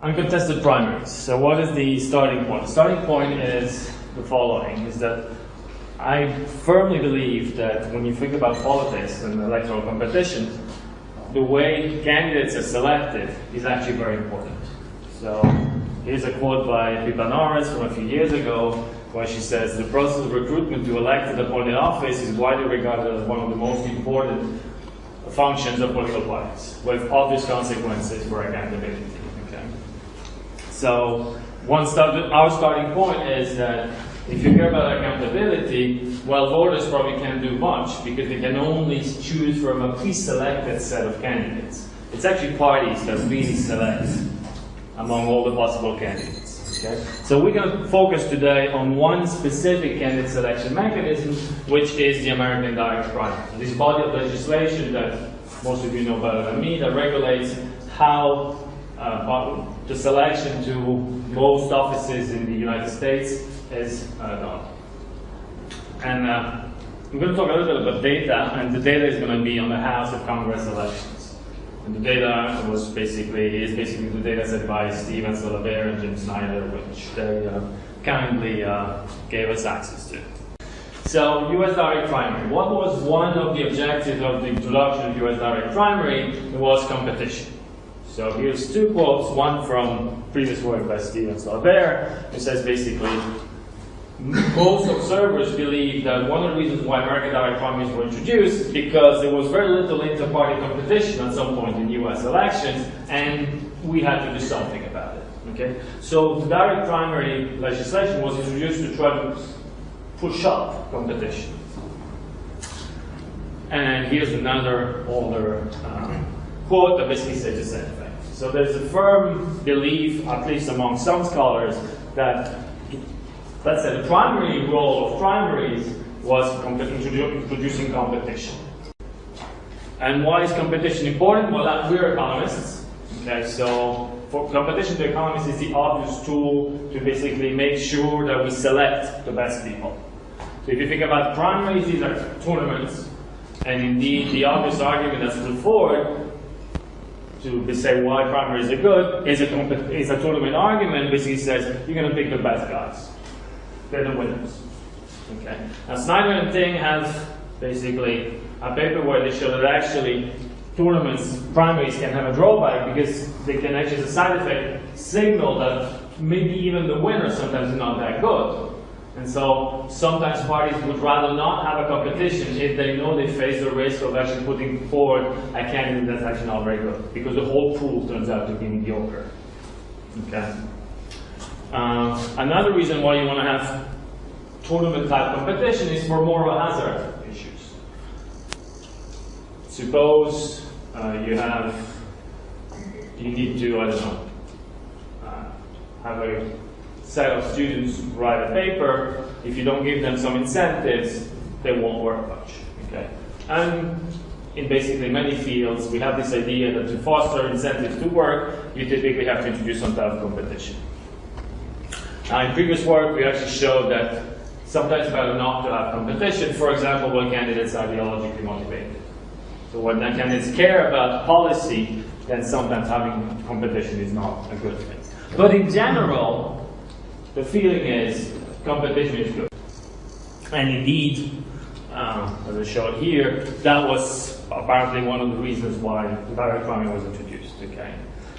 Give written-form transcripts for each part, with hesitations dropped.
Uncontested primaries. So what is the starting point? The starting point is the following, is that I firmly believe that when you think about politics and electoral competition, the way candidates are selected is actually very important. So here's a quote by Pippa Norris from a few years ago, where she says, "The process of recruitment to elected appointed office is widely regarded as one of the most important functions of political parties, with obvious consequences for accountability." Okay. So our starting point is that if you care about accountability, well, voters probably can't do much because they can only choose from a pre-selected set of candidates. It's actually parties that really select among all the possible candidates. Okay? So we're going to focus today on one specific candidate selection mechanism, which is the American direct primary. This body of legislation that most of you know better than me, that regulates how the selection to most offices in the United States is done. And I'm going to talk a little bit about data, and the data is going to be on the House of Congress elections. And the data is basically the data set by Steven Solaber and Jim Snyder, which they kindly gave us access to. So, U.S. direct primary. What was one of the objectives of the introduction of U.S. direct primary? It was competition. So here's two quotes, one from previous work by Steven Solaber, who says basically, most observers believe that one of the reasons why American direct primaries were introduced is because there was very little inter-party competition at some point in U.S. elections, and we had to do something about it. Okay? So the direct primary legislation was introduced to try to push up competition. And here's another older quote that basically says the same thing. So there's a firm belief, at least among some scholars, that let's say the primary role of primaries was introducing competition. And why is competition important? Well, we're economists. Okay, so for competition to economists is the obvious tool to basically make sure that we select the best people. So if you think about primaries, these are tournaments, and indeed the obvious argument that's put forward to say why primaries are good is a tournament argument, basically says you're going to pick the best guys. They're the winners. Okay. Now Snyder and Ting have basically a paper where they show that actually primaries can have a drawback because they can actually, as a side effect, signal that maybe even the winner sometimes is not that good. And so sometimes parties would rather not have a competition if they know they face the risk of actually putting forward a candidate that's actually not very good, because the whole pool turns out to be mediocre. Okay. Another reason why you want to have tournament-type competition is for moral hazard issues. Suppose you need to, I don't know, have a set of students write a paper. If you don't give them some incentives, they won't work much. Okay? And in basically many fields, we have this idea that to foster incentives to work, you typically have to introduce some type of competition. Now, in previous work, we actually showed that sometimes it's better not to have competition, for example, when candidates are ideologically motivated. So when the candidates care about policy, then sometimes having competition is not a good thing. But in general, the feeling is competition is good. And indeed, as I showed here, that was apparently one of the reasons why direct primary was introduced. Okay?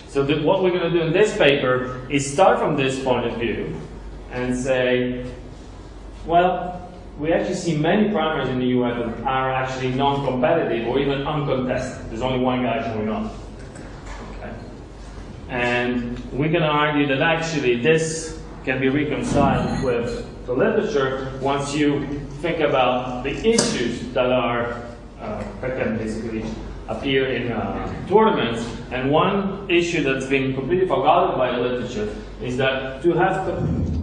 So what we're going to do in this paper is start from this point of view and say, well, we actually see many primaries in the US that are actually non-competitive or even uncontested. There's only one guy showing up. Okay? And we're going to argue that actually this can be reconciled with the literature once you think about the issues that can basically appear in tournaments. And one issue that's been completely forgotten by the literature is that to have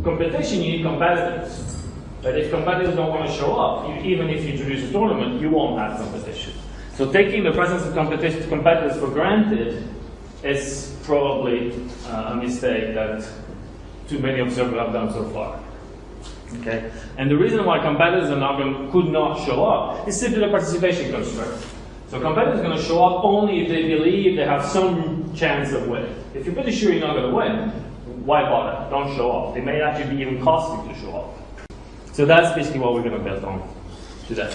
competition, you need competitors. But if competitors don't want to show up, even if you introduce a tournament, you won't have competition. So taking the presence of competitors for granted is probably a mistake that too many observers have done so far. Okay? And the reason why competitors could not show up is simply the participation constraint. So competitors are going to show up only if they believe they have some chance of winning. If you're pretty sure you're not going to win, why bother? Don't show up. It may actually be even costly to show up. So that's basically what we're going to build on today.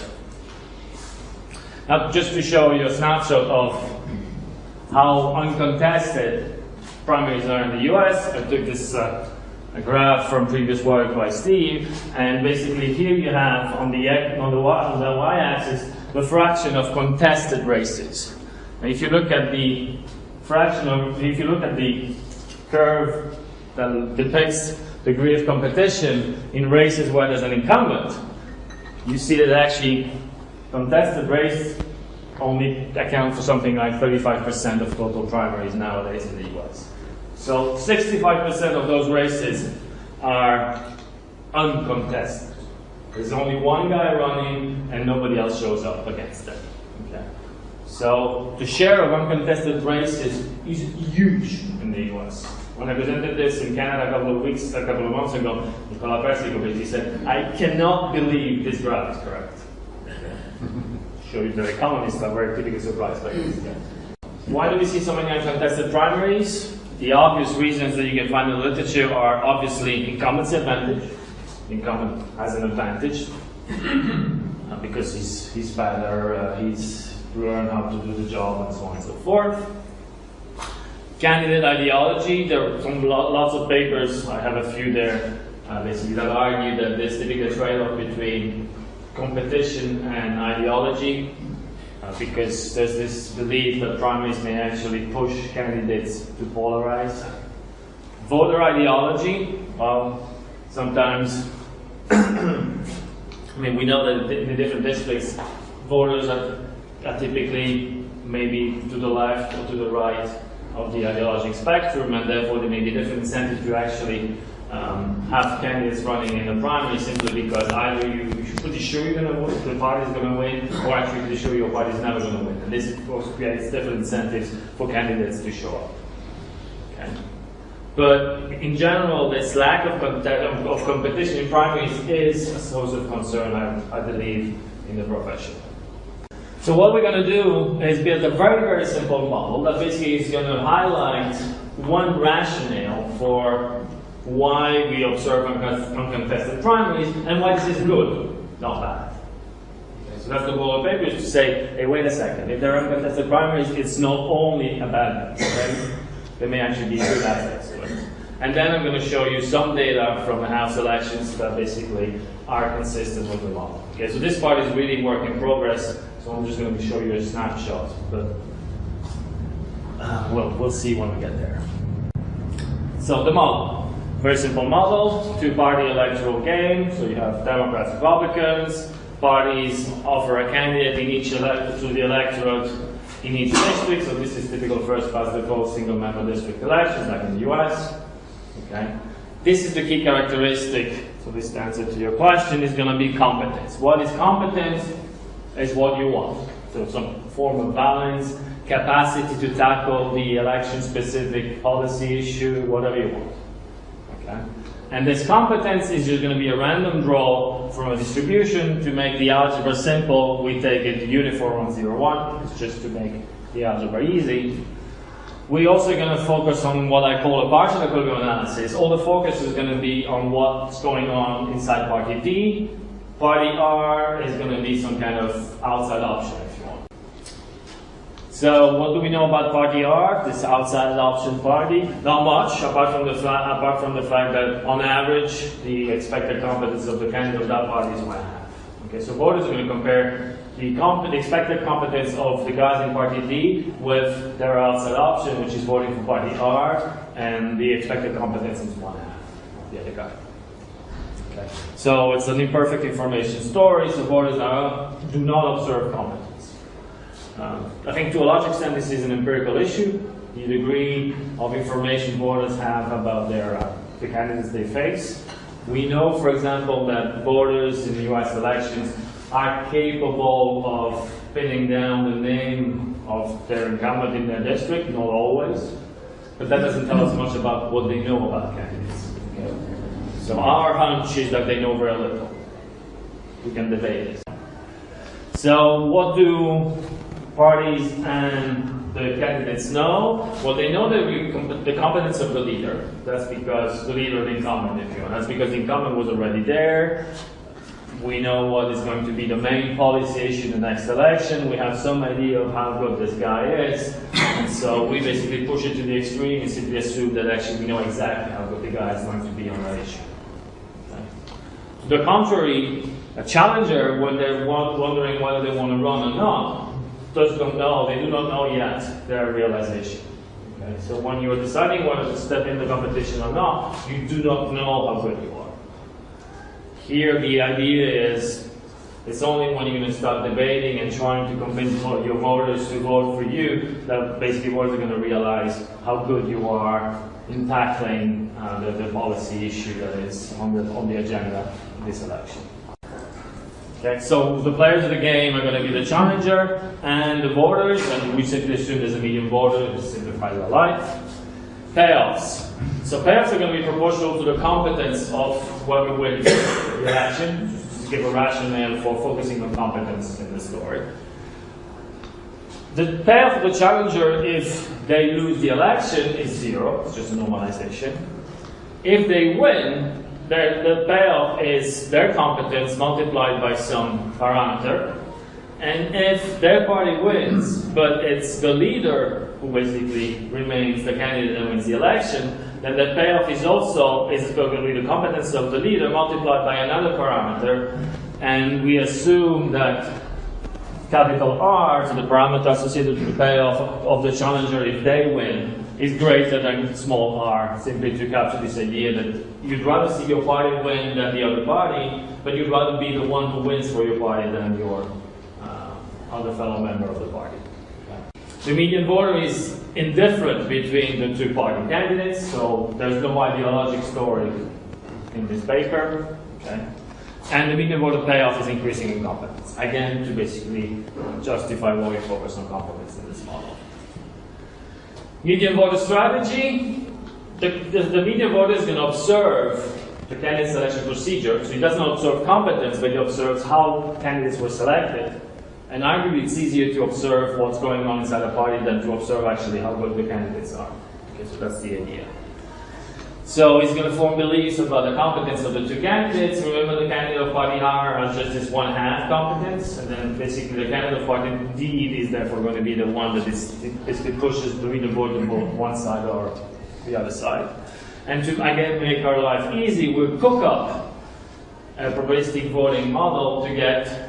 Now, just to show you a snapshot of how uncontested primaries are in the US, I took this a graph from previous work by Steve, and basically here you have on the y-axis the fraction of contested races. And if you look at the if you look at the curve that depicts the degree of competition in races where there's an incumbent, you see that actually contested race only account for something like 35% of total primaries nowadays in the US. So 65% of those races are uncontested. There's only one guy running and nobody else shows up against them. Okay. So the share of uncontested races is huge in the US. When I presented this in Canada a couple of months ago, Nicola Persico basically said, I cannot believe this graph is correct. Show you the economists are very typically surprised by this. Why do we see so many uncontested primaries? The obvious reasons that you can find in the literature are obviously incumbency advantage. The incumbent has an advantage because he's better, he's learned how to do the job, and so on and so forth. Candidate ideology, there are lots of papers, I have a few there, basically that argue that there's typically a trade-off between competition and ideology, because there's this belief that primaries may actually push candidates to polarize. Voter ideology, well, sometimes, I mean, we know that in the different districts, voters are typically maybe to the left or to the right of the ideological spectrum, and therefore there may be different incentives to actually have candidates running in the primary simply because either you're pretty sure you're going to win, the party's going to win, or actually you're pretty sure your party's never going to win. And this, of course, creates different incentives for candidates to show up. Okay. But in general, this lack of competition in primaries is a source of concern, I believe, in the profession. So what we're going to do is build a very, very simple model that basically is going to highlight one rationale for why we observe uncontested primaries and why this is good, not bad. Okay, so that's the goal of the paper, is to say, hey, wait a second, if there are uncontested primaries, it's not only a bad thing, okay? There may actually be good aspects to it. And then I'm going to show you some data from the House elections that basically are consistent with the model. Okay, so this part is really work in progress, so I'm just going to show you a snapshot, but we'll see when we get there. So the model. Very simple model, two-party electoral game, so you have Democrats, Republicans, parties offer a candidate in each to the electorate in each district, so this is typical first-past-the-post single-member district elections, like in the US. Okay. This is the key characteristic, so this answer to your question is going to be competence. What is competence? Is what you want. So some form of balance, capacity to tackle the election-specific policy issue, whatever you want. Okay. And this competence is just going to be a random draw from a distribution. To make the algebra simple, we take it uniform on 0, 1. It's just to make the algebra easy. We're also going to focus on what I call a partial equilibrium analysis. All the focus is going to be on what's going on inside party D. Party R is going to be some kind of outside option, if you want. So what do we know about party R, this outside option party? Not much, apart from the fact that on average, the expected competence of the candidate of that party is 1.5. Okay, so voters are going to compare the expected competence of the guys in party D with their outside option, which is voting for party R, and the expected competence is 1.5 of the other guy. Okay. So it's an imperfect information story, so voters do not observe competence. I think to a large extent this is an empirical issue. The degree of information voters have about the candidates they face. We know, for example, that voters in the US elections are capable of pinning down the name of their incumbent in their district, not always. But that doesn't tell us much about what they know about candidates. Okay. So our hunch is that they know very little. We can debate it. So what do parties and the candidates know? Well, they know the competence of the leader. That's because the leader, the incumbent, if you want. That's because the incumbent was already there. We know what is going to be the main policy issue in the next election. We have some idea of how good this guy is. And so we basically push it to the extreme and simply assume that actually we know exactly how good the guy is going to be on that issue. Okay. To the contrary, a challenger, when they're wondering whether they want to run or not, just don't know. They do not know yet their realization. Okay. So when you're deciding whether to step in the competition or not, you do not know how good you are. Here, the idea is, it's only when you're going to start debating and trying to convince your voters to vote for you that basically voters are going to realize how good you are in tackling the policy issue that is on the agenda in this election. Okay, so the players of the game are going to be the challenger and the voters, and we simply assume there's a median voter to simplify their life. Payoffs. So payoffs are going to be proportional to the competence of whoever wins the election, just to give a rationale for focusing on competence in the story. The payoff of the challenger, if they lose the election, is 0. It's just a normalization. If they win, the payoff is their competence multiplied by some parameter. And if their party wins, but it's the leader who basically remains the candidate and wins the election, then the payoff is also going to be the competence of the leader multiplied by another parameter. And we assume that capital R, so the parameter associated with the payoff of the challenger if they win, is greater than small r, simply to capture this idea that you'd rather see your party win than the other party, but you'd rather be the one who wins for your party than your other fellow member of the party. Okay. The median voter is indifferent between the two party candidates, so there's no ideologic story in this paper. Okay. And the median voter payoff is increasing in competence. Again, to basically justify why we focus on competence in this model. Median voter strategy. The median voter is going to observe the candidate selection procedure. So he does not observe competence, but he observes how candidates were selected. And arguably, it's easier to observe what's going on inside a party than to observe actually how good the candidates are. Okay, so that's the idea. So he's going to form beliefs about the competence of the two candidates. Remember, the candidate of party R has just this 1/2 competence, and then basically the candidate of party D is therefore going to be the one that basically pushes the median voter to one side or the other side. And to again make our life easy, we'll cook up a probabilistic voting model to get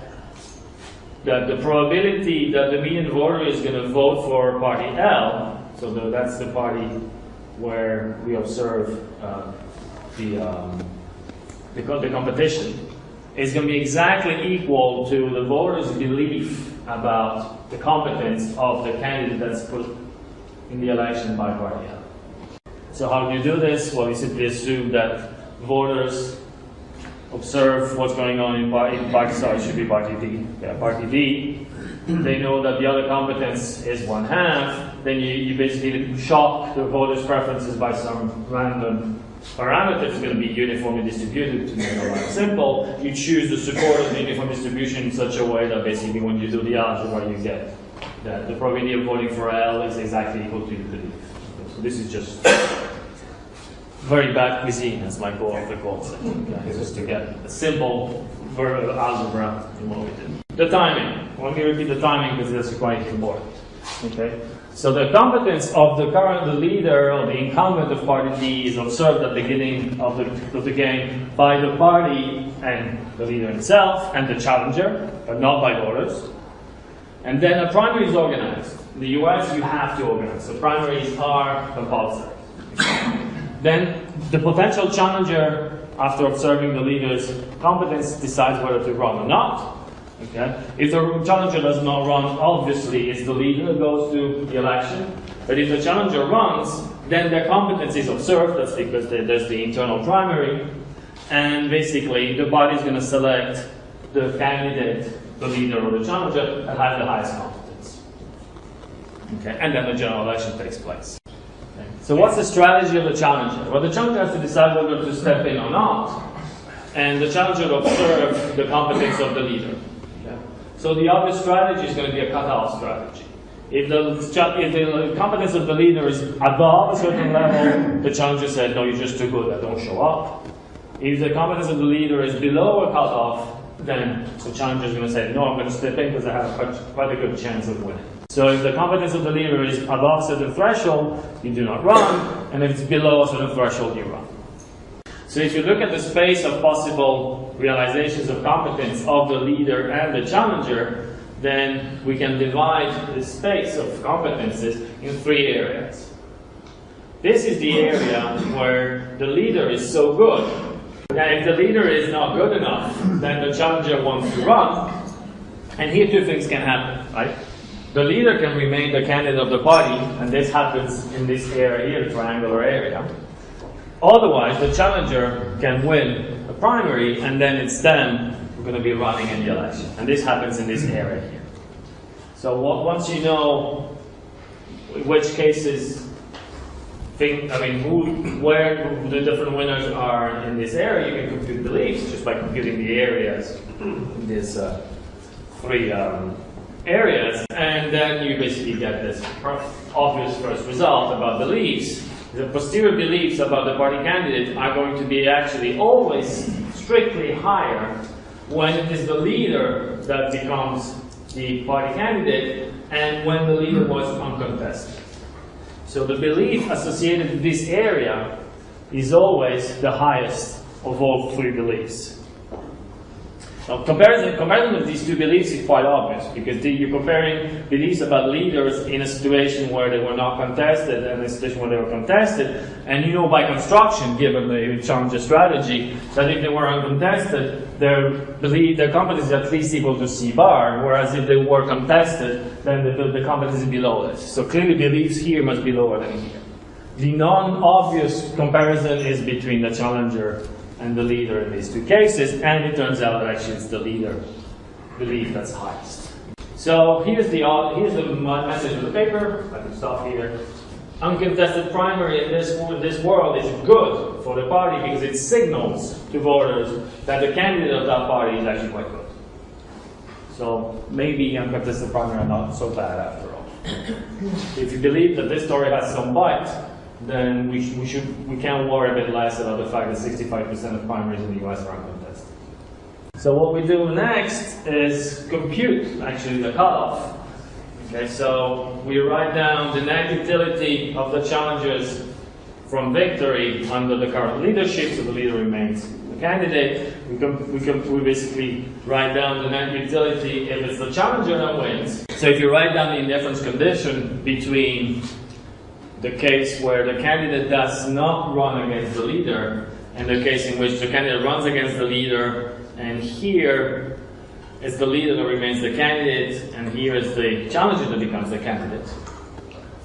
the probability that the median voter is going to vote for party L, so that's the party where we observe the competition, is going to be exactly equal to the voters' belief about the competence of the candidate that's put in the election by party L. So how do you do this? Well, you simply assume that voters observe what's going on in party, sorry, it should be party D. Yeah, party D. They know that the other competence is 1/2. Then you basically shock the voters' preferences by some random parameter. It's going to be uniformly distributed to make it simple. You choose the support of the uniform distribution in such a way that basically when you do the algebra, you get that the probability of voting for L is exactly equal to your belief. So this is just very bad cuisine, as my co-author calls it. Okay, just to get a simple algebra in what we did. The timing. Let me repeat the timing because that's quite important. Okay. So the competence of the leader or the incumbent of party D is observed at the beginning of the game by the party and the leader himself and the challenger, but not by voters. And then a primary is organized. In the US, you have to organize. So primaries are compulsory. Then the potential challenger, after observing the leader's competence, decides whether to run or not. Okay. If the challenger does not run, obviously it's the leader who goes to the election. But if the challenger runs, then their competence is observed. That's because there's the internal primary. And basically, the body is going to select the candidate, the leader or the challenger, that has the highest competence. Okay. And then the general election takes place. Okay. So what's the strategy of the challenger? Well, the challenger has to decide whether to step in or not. And the challenger will observe the competence of the leader. So the obvious strategy is going to be a cutoff strategy. If the competence of the leader is above a certain level, the challenger said, no, you're just too good, I don't show up. If the competence of the leader is below a cutoff, then the challenger is going to say, no, I'm going to step in because I have quite a good chance of winning. So if the competence of the leader is above a certain threshold, you do not run, and if it's below a certain threshold, you run. So if you look at the space of possible realizations of competence of the leader and the challenger, then we can divide the space of competences in 3 areas. This is the area where the leader is so good. Now, if the leader is not good enough, then the challenger wants to run, and here 2 things can happen, right? The leader can remain the candidate of the party, and this happens in this area here, the triangular area. Otherwise, the challenger can win a primary, and then it's them who are going to be running in the election. And this happens in this area here. So once you know which cases, where the different winners are in this area, you can compute beliefs just by computing the areas in these 3 areas, and then you basically get this obvious first result about beliefs. The posterior beliefs about the party candidate are going to be actually always strictly higher when it is the leader that becomes the party candidate and when the leader was uncontested. So the belief associated with this area is always the highest of all 3 beliefs. Now, comparison of these 2 beliefs is quite obvious, because you're comparing beliefs about leaders in a situation where they were not contested and a situation where they were contested, and you know by construction, given the challenger strategy, that if they were uncontested, their competence is at least equal to C bar, whereas if they were contested, then the competence is below this. So clearly beliefs here must be lower than here. The non-obvious comparison is between the challenger and the leader in these 2 cases, and it turns out that actually it's the leader belief that's highest. So here's the message of the paper. I can stop here. Uncontested primary in this world is good for the party because it signals to voters that the candidate of that party is actually quite good. So maybe uncontested primary are not so bad after all. If you believe that this story has some bite, then we can worry a bit less about the fact that 65% of primaries in the US are uncontested. So what we do next is compute actually the cutoff. Okay, so we write down the net utility of the challengers from victory under the current leadership, so the leader remains the candidate. We basically write down the net utility if it's the challenger that wins. So if you write down the indifference condition between the case where the candidate does not run against the leader and the case in which the candidate runs against the leader, and here is the leader that remains the candidate, and here is the challenger that becomes the candidate.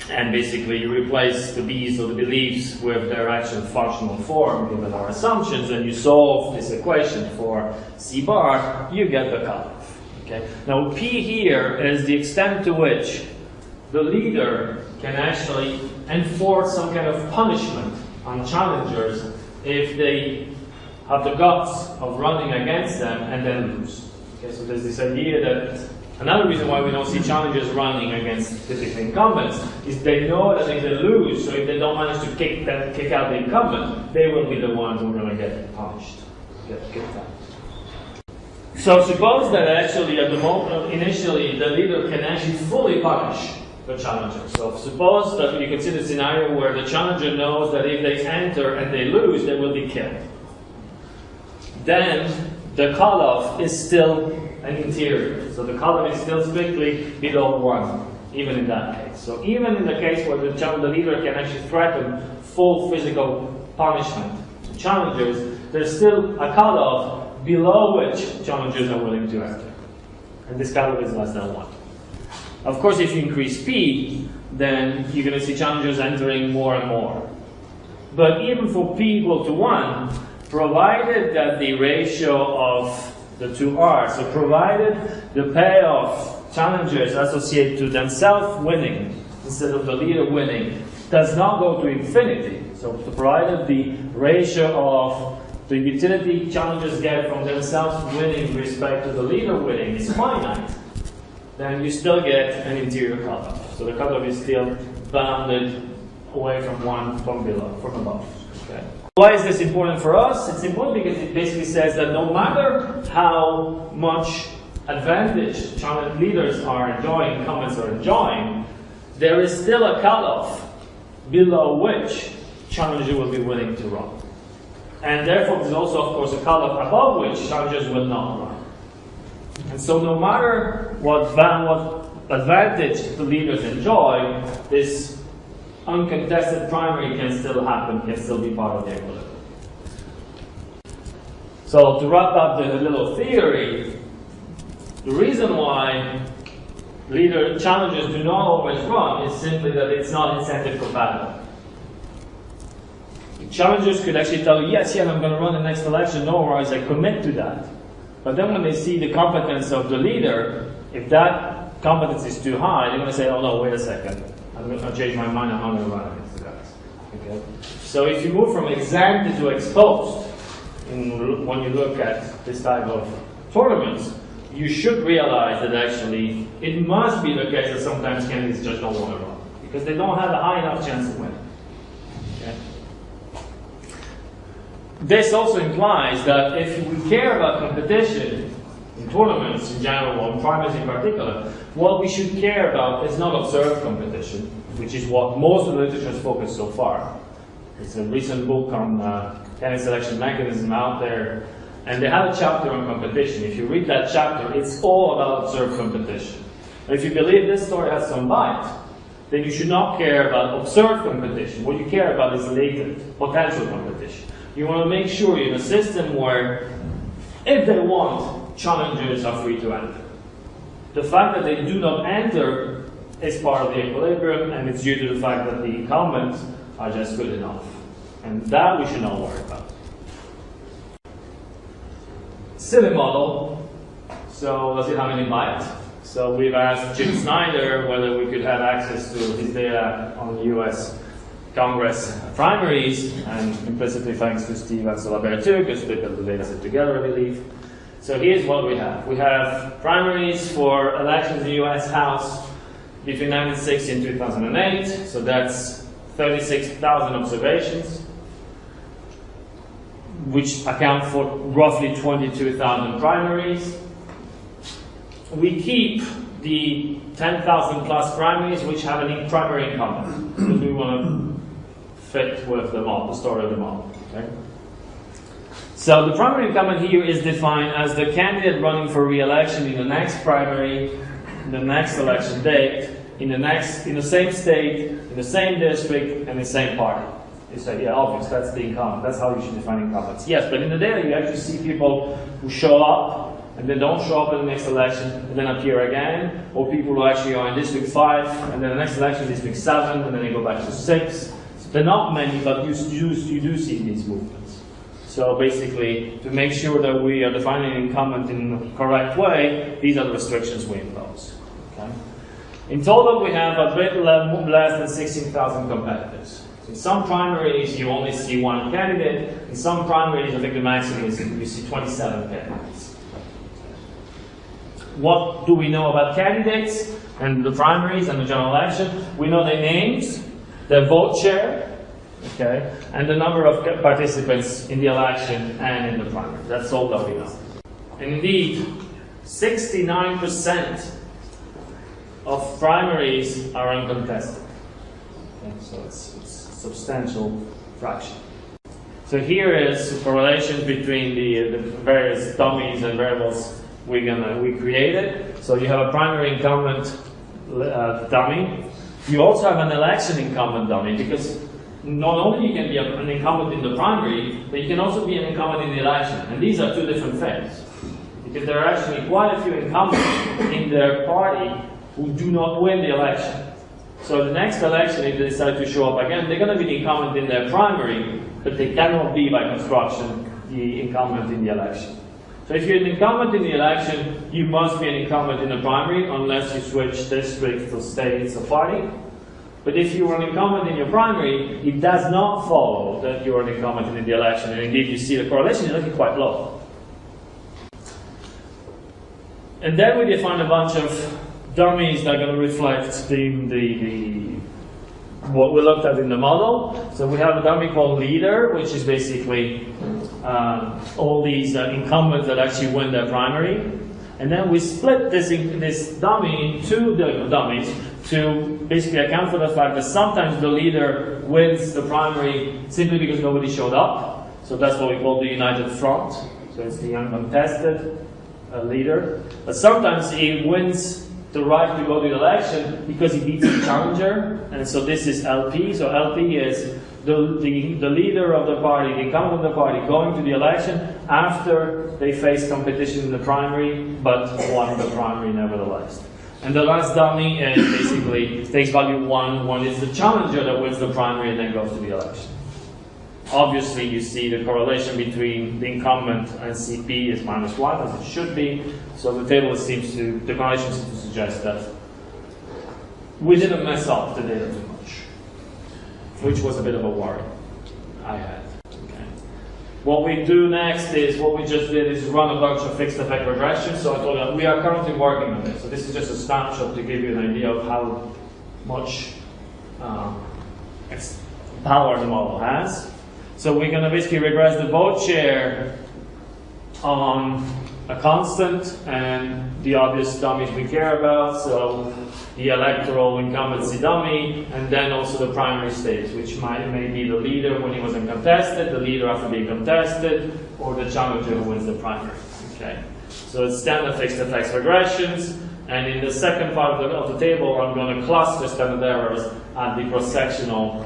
And basically you replace the B's or the beliefs with their actual functional form given our assumptions, and you solve this equation for C bar, you get the cutoff. Okay? Now P here is the extent to which the leader can actually enforce some kind of punishment on challengers if they have the guts of running against them and then lose. Okay, so there's this idea that another reason why we don't see challengers running against typically incumbents is they know that if they lose, so if they don't manage to kick out the incumbent, they will be the ones who are going to get punished, get kicked out. So suppose that actually at the moment, initially, the leader can actually fully punish the challenger. So suppose that you consider a scenario where the challenger knows that if they enter and they lose, they will be killed. Then the cutoff is still an interior. So the cutoff is still strictly below 1, even in that case. So even in the case where the leader can actually threaten full physical punishment to challengers, there's still a cutoff below which challengers are willing to enter. And this cutoff is less than 1. Of course, if you increase P, then you're going to see challengers entering more and more. But even for P equal to 1, provided that the ratio of the 2 R, so provided the pair of challengers associated to themselves winning instead of the leader winning does not go to infinity, so provided the ratio of the utility challengers get from themselves winning with respect to the leader winning is finite, then you still get an interior cutoff. So the cutoff is still bounded away from above. Okay. Why is this important for us? It's important because it basically says that no matter how much advantage challenge leaders are enjoying, incumbents are enjoying, there is still a cutoff below which challengers will be willing to run. And therefore, there's also, of course, a cutoff above which challengers will not run. And so no matter what advantage the leaders enjoy, this uncontested primary can still happen, can still be part of the equilibrium. So to wrap up the little theory, the reason why challengers do not always run is simply that it's not incentive compatible. Challengers could actually tell you, yes, I'm going to run the next election, no worries, I commit to that. But then when they see the competence of the leader, if that competence is too high, they're going to say, oh no, wait a second, I'm going to change my mind, I'm not going to run against the guys. Okay? So if you move from exempted to exposed, when you look at this type of tournaments, you should realize that actually it must be the case that sometimes candidates just don't want to run because they don't have a high enough chance of winning. Okay? This also implies that if we care about competition in tournaments in general, or in primaries in particular, what we should care about is not observed competition, which is what most of the literature has focused so far. It's a recent book on candidate selection mechanism out there, and they have a chapter on competition. If you read that chapter, it's all about observed competition. And if you believe this story has some bite, then you should not care about observed competition. What you care about is latent, potential competition. You want to make sure you're in a system where, if they want, challengers are free to enter. The fact that they do not enter is part of the equilibrium, and it's due to the fact that the incumbents are just good enough. And that we should not worry about. Silly model. So does it have any bite? So we've asked Jim Snyder whether we could have access to his data on US Congress primaries, and implicitly thanks to Steve and Solabert too, because they built the data set together, I believe. So here's what we have. We have primaries for elections in the US House between 1960 and 2008. So that's 36,000 observations, which account for roughly 22,000 primaries. We keep the 10,000 plus primaries which have a primary incumbent, because we want to fit with the model, the story of the model. Okay? So the primary incumbent here is defined as the candidate running for re-election in the next primary, in the next election date, in the same state, in the same district, and the same party. You say, yeah, obvious, that's the incumbent. That's how you should define incumbents. Yes, but in the data you actually see people who show up and then don't show up in the next election and then appear again, or people who actually are in District 5 and then the next election District 7 and then they go back to 6. So they're not many, but you do see these movements. So basically, to make sure that we are defining an incumbent in the correct way, these are the restrictions we impose. Okay? In total, we have a bit less than 16,000 competitors. In some primaries, you only see one candidate. In some primaries, I think the maximum is you see 27 candidates. What do we know about candidates and the primaries and the general election? We know their names, their vote share, okay, and the number of participants in the election and in the primary. That's all that we know. And indeed, 69% of primaries are uncontested. Okay, so it's a substantial fraction. So here is correlations between the various dummies and variables we created. So you have a primary incumbent dummy. You also have an election incumbent dummy, because not only you can be an incumbent in the primary, but you can also be an incumbent in the election. And these are two different things, because there are actually quite a few incumbents in their party who do not win the election. So the next election, if they decide to show up again, they're going to be the incumbent in their primary, but they cannot be, by construction, the incumbent in the election. So if you're an incumbent in the election, you must be an incumbent in the primary, unless you switch districts or states or party. But if you are an incumbent in your primary, it does not follow that you are an incumbent in the election. And indeed, you see the correlation is actually quite low. And then we define a bunch of dummies that are going to reflect what we looked at in the model. So we have a dummy called leader, which is basically all these incumbents that actually win their primary. And then we split this dummy in two dummies to basically account for the fact that sometimes the leader wins the primary simply because nobody showed up. So that's what we call the united front. So it's the uncontested leader. But sometimes he wins the right to go to the election because he beats the challenger. And so this is LP. So LP is the leader of the party, the incumbent of the party, going to the election after they face competition in the primary, but won the primary nevertheless. And the last dummy is basically takes value 1 when it's the challenger that wins the primary and then goes to the election. Obviously, you see the correlation between the incumbent and CP is -1, as it should be. So the table the correlation seems to suggest that we didn't mess up the data too much, which was a bit of a worry I had. Okay. What we do next is, what we just did is run a bunch of fixed effect regressions. So I told you we are currently working on this. So this is just a snapshot to give you an idea of how much power the model has. So we're going to basically regress the vote share on a constant and the obvious dummies we care about. So the electoral incumbency dummy, and then also the primary states, which may be the leader when he was uncontested, the leader after being contested, or the challenger who wins the primary. Okay. So it's standard fixed effects regressions. And in the second part of the table, I'm going to cluster standard errors at the cross-sectional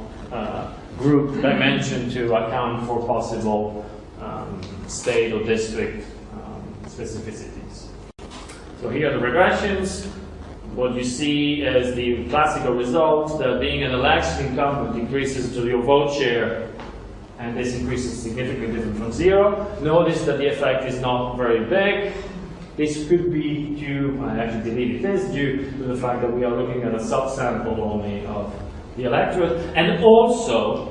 group dimension to account for possible state or district specificities. So here are the regressions. What you see is the classical result that being an election incumbent increases to your vote share, and this increases significantly different from 0. Notice that the effect is not very big. This could be due, I actually believe it is due to the fact that we are looking at a subsample only of the electorate, and also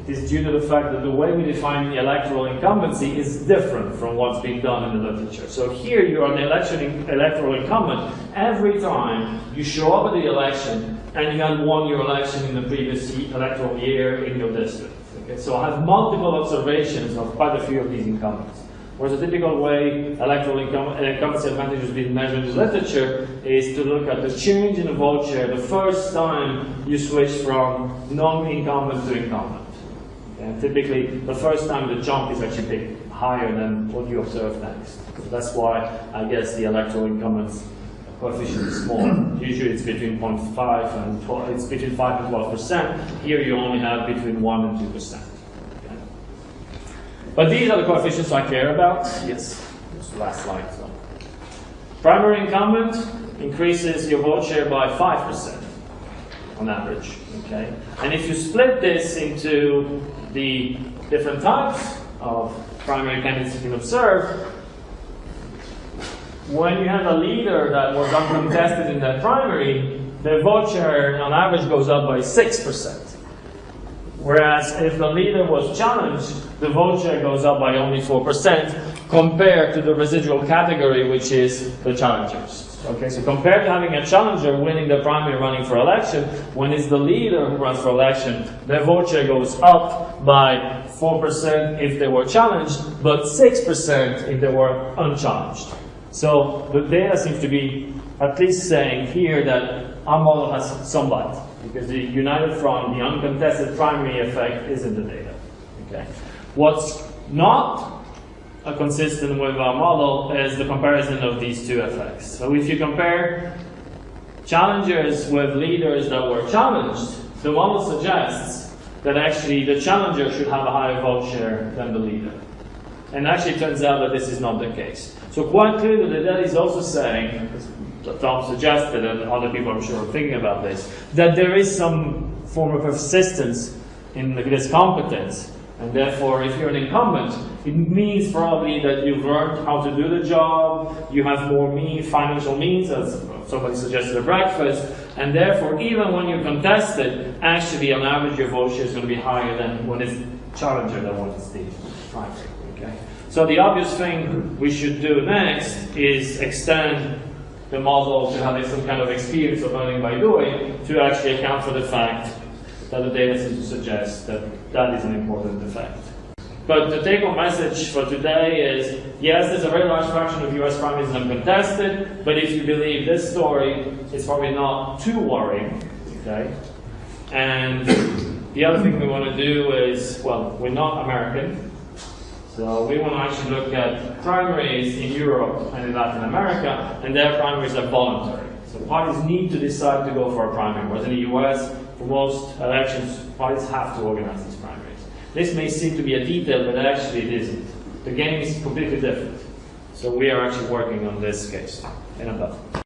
it is due to the fact that the way we define the electoral incumbency is different from what's being done in the literature. So here you are an electoral incumbent every time you show up at the election and you had won your election in the previous electoral year in your district. Okay? So I have multiple observations of quite a few of these incumbents. Whereas the typical way electoral incumbency advantage has been measured in the literature is to look at the change in the vote share the first time you switch from non-incumbent to incumbent. And typically, the first time the jump is actually big, higher than what you observe next. So that's why I guess the electoral incumbents coefficient is smaller. Usually it's between 0.5 and 12, it's between 5 and 12%. Here you only have between 1 and 2%. Okay. But these are the coefficients I care about. Yes, this is the last slide. So. Primary incumbent increases your vote share by 5% on average. Okay, and if you split this into the different types of primary candidates you can observe, when you have a leader that was uncontested in that primary, their vote share on average goes up by 6%. Whereas if the leader was challenged, the vote share goes up by only 4% compared to the residual category, which is the challengers. Okay, so compared to having a challenger winning the primary running for election, when it's the leader who runs for election, their vote share goes up by 4% if they were challenged, but 6% if they were unchallenged. So the data seems to be at least saying here that our model has some light, because the united front, the uncontested primary effect is in the data. Okay, what's not consistent with our model is the comparison of these two effects. So if you compare challengers with leaders that were challenged, the model suggests that actually the challenger should have a higher vote share than the leader. And actually it turns out that this is not the case. So quite clearly the data is also saying, as Tom suggested, and other people I'm sure are thinking about this, that there is some form of persistence in this competence. And therefore, if you're an incumbent, it means probably that you've learned how to do the job, you have more financial means, as somebody suggested at breakfast, and therefore, even when you're contested, actually, on average, your vote share is going to be higher than when it's challenger that wins the primary. Okay? So the obvious thing we should do next is extend the model to have some kind of experience of learning by doing to actually account for the fact that the data seems to suggest that that is an important effect. But the take-home message for today is, yes, there's a very large fraction of US primaries uncontested, but if you believe this story, it's probably not too worrying, okay? And the other thing we want to do is, well, we're not American, so we want to actually look at primaries in Europe and in Latin America, and their primaries are voluntary. So parties need to decide to go for a primary, whereas in the US, for most elections, parties have to organize these primaries. This may seem to be a detail, but actually it isn't. The game is completely different. So we are actually working on this case. And I'm done.